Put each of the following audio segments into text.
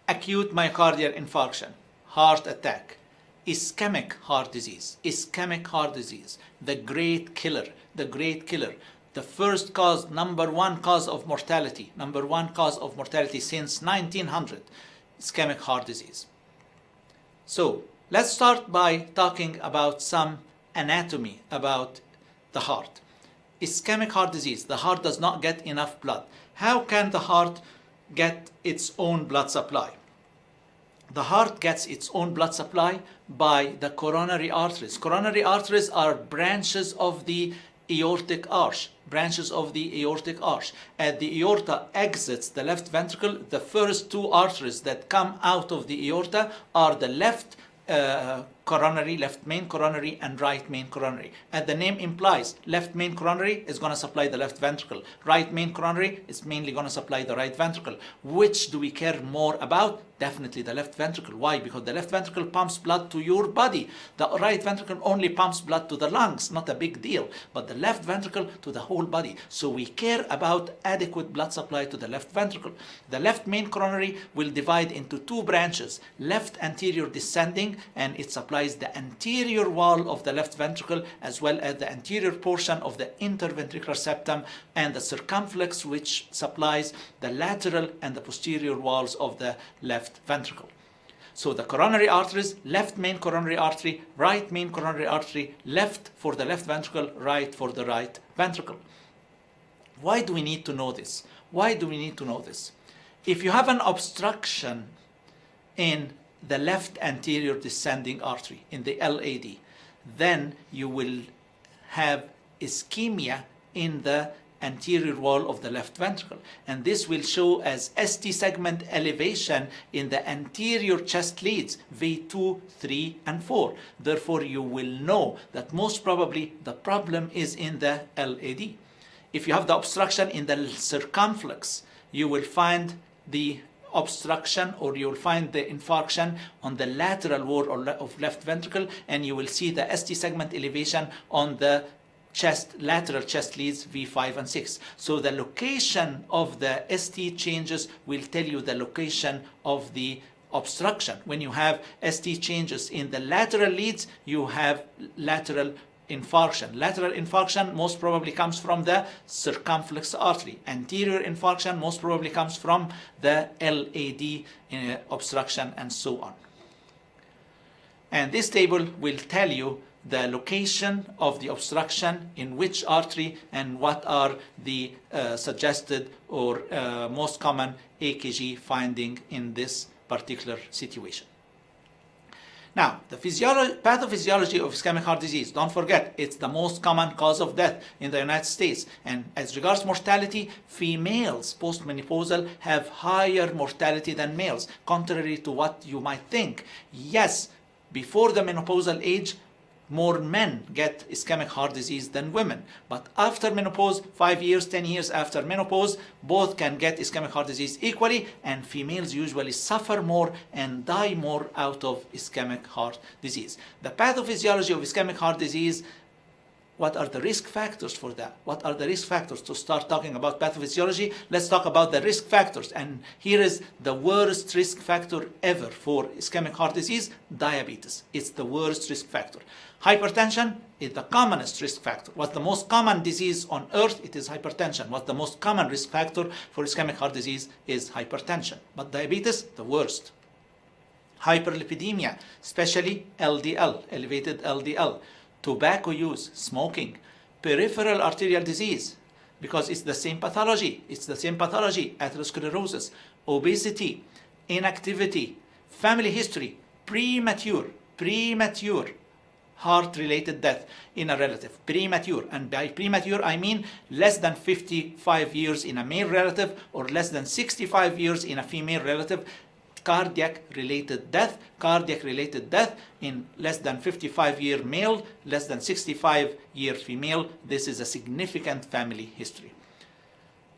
acute myocardial infarction, heart attack, ischemic heart disease, the great killer, the first cause, number one cause of mortality since 1900, ischemic heart disease. So let's start by talking about some anatomy about the heart. Ischemic heart disease, the heart does not get enough blood. How can the heart get its own blood supply? The heart gets its own blood supply by the coronary arteries. Coronary arteries are branches of the aortic arch. As the aorta exits the left ventricle, the first two arteries that come out of the aorta are the left main coronary and right main coronary. As the name implies, left main coronary is going to supply the left ventricle. Right main coronary is mainly going to supply the right ventricle. Which do we care more about? Definitely the left ventricle. Why? Because the left ventricle pumps blood to your body. The right ventricle only pumps blood to the lungs, not a big deal. But the left ventricle to the whole body. So we care about adequate blood supply to the left ventricle. The left main coronary will divide into two branches. Left anterior descending, and it supplies the anterior wall of the left ventricle as well as the anterior portion of the interventricular septum, and the circumflex, which supplies the lateral and the posterior walls of the left ventricle. So the coronary arteries, left main coronary artery, right main coronary artery, left for the left ventricle, right for the right ventricle. Why do we need to know this? If you have an obstruction in the left anterior descending artery, in the LAD, then you will have ischemia in the anterior wall of the left ventricle, and this will show as ST segment elevation in the anterior chest leads V2, 3, and 4. Therefore, you will know that most probably the problem is in the LAD. If you have the obstruction in the circumflex, you will find the obstruction, or you will find the infarction on the lateral wall of left ventricle, and you will see the ST segment elevation on the lateral chest leads V5 and 6. So the location of the ST changes will tell you the location of the obstruction. When you have ST changes in the lateral leads, you have lateral infarction. Lateral infarction most probably comes from the circumflex artery. Anterior infarction most probably comes from the LAD obstruction, and so on. And this table will tell you the location of the obstruction in which artery and what are the suggested or most common AKG finding in this particular situation. Now, the pathophysiology of ischemic heart disease, don't forget, it's the most common cause of death in the United States. And as regards mortality, females postmenopausal have higher mortality than males, contrary to what you might think. Yes, before the menopausal age, more men get ischemic heart disease than women. But after menopause, 5 years, 10 years after menopause, both can get ischemic heart disease equally, and females usually suffer more and die more out of ischemic heart disease. The pathophysiology of ischemic heart disease, what are the risk factors for that? What are the risk factors? To start talking about pathophysiology, let's talk about the risk factors. And here is the worst risk factor ever for ischemic heart disease: diabetes. It's the worst risk factor. Hypertension is the commonest risk factor. What's the most common disease on earth? It is hypertension. What's the most common risk factor for ischemic heart disease is hypertension. But diabetes, the worst. Hyperlipidemia, especially LDL, elevated LDL. Tobacco use, smoking. Peripheral arterial disease, because it's the same pathology. Atherosclerosis, obesity, inactivity, family history, premature heart-related death in a relative. Premature. And by premature, I mean less than 55 years in a male relative or less than 65 years in a female relative. Cardiac-related death in less than 55-year male, less than 65-year female. This is a significant family history.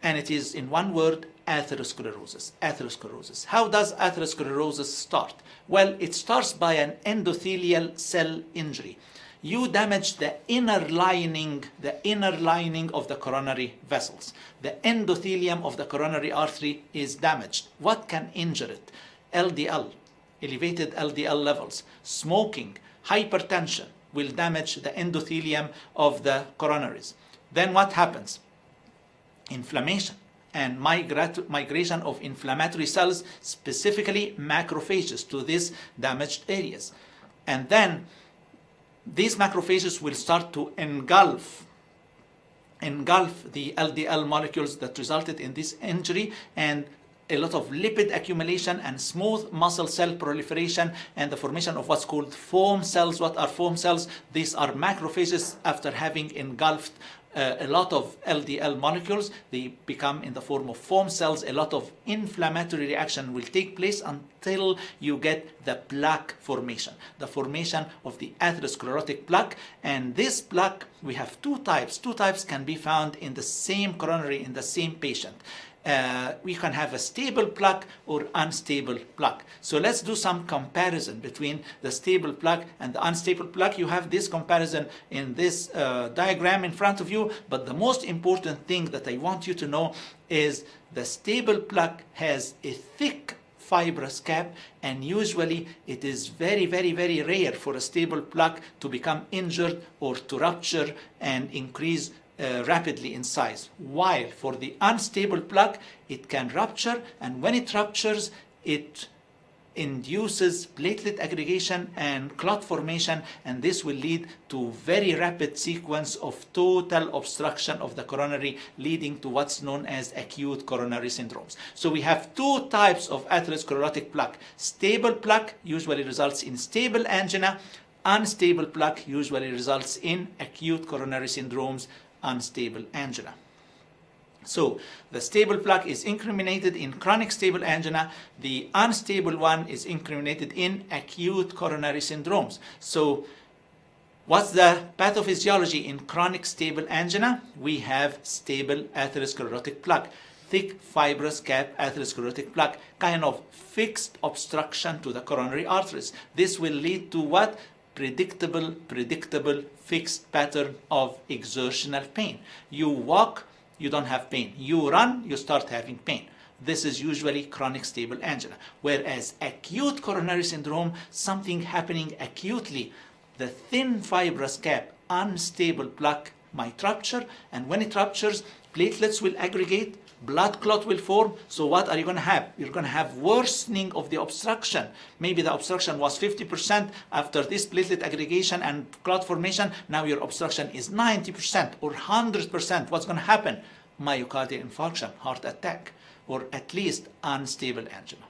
And it is, in one word, atherosclerosis. How does atherosclerosis start? Well, it starts by an endothelial cell injury. You damage the inner lining of the coronary vessels. The endothelium of the coronary artery is damaged. What can injure it? LDL, elevated LDL levels, smoking, hypertension will damage the endothelium of the coronaries. Then what happens? Inflammation and migration of inflammatory cells, specifically macrophages, to these damaged areas. And then these macrophages will start to engulf the LDL molecules that resulted in this injury, and a lot of lipid accumulation and smooth muscle cell proliferation and the formation of what's called foam cells. What are foam cells? These are macrophages after having engulfed a lot of LDL molecules. They become in the form of foam cells. A lot of inflammatory reaction will take place until you get the plaque formation, the formation of the atherosclerotic plaque. And this plaque, we have two types. Two types can be found in the same coronary, in the same patient. We can have a stable plaque or unstable plaque. So let's do some comparison between the stable plaque and the unstable plaque. You have this comparison in this diagram in front of you, but the most important thing that I want you to know is the stable plaque has a thick fibrous cap, and usually it is very, very, very rare for a stable plaque to become injured or to rupture and increase rapidly in size. While for the unstable plaque, it can rupture, and when it ruptures, it induces platelet aggregation and clot formation, and this will lead to very rapid sequence of total obstruction of the coronary, leading to what's known as acute coronary syndromes. So we have two types of atherosclerotic plaque. Stable plaque usually results in stable angina. Unstable plaque usually results in acute coronary syndromes, unstable angina. So the stable plaque is incriminated in chronic stable angina. The unstable one is incriminated in acute coronary syndromes. So what's the pathophysiology in chronic stable angina? We have stable atherosclerotic plaque, thick fibrous cap atherosclerotic plaque, kind of fixed obstruction to the coronary arteries. This will lead to what? Predictable fixed pattern of exertional pain. You walk, you don't have pain. You run, you start having pain. This is usually chronic stable angina. Whereas acute coronary syndrome, something happening acutely, the thin fibrous cap, unstable plaque might rupture, and when it ruptures, platelets will aggregate, blood clot will form. So what are you going to have? You're going to have worsening of the obstruction. Maybe the obstruction was 50% after this platelet aggregation and clot formation. Now your obstruction is 90% or 100%. What's going to happen? Myocardial infarction, heart attack, or at least unstable angina.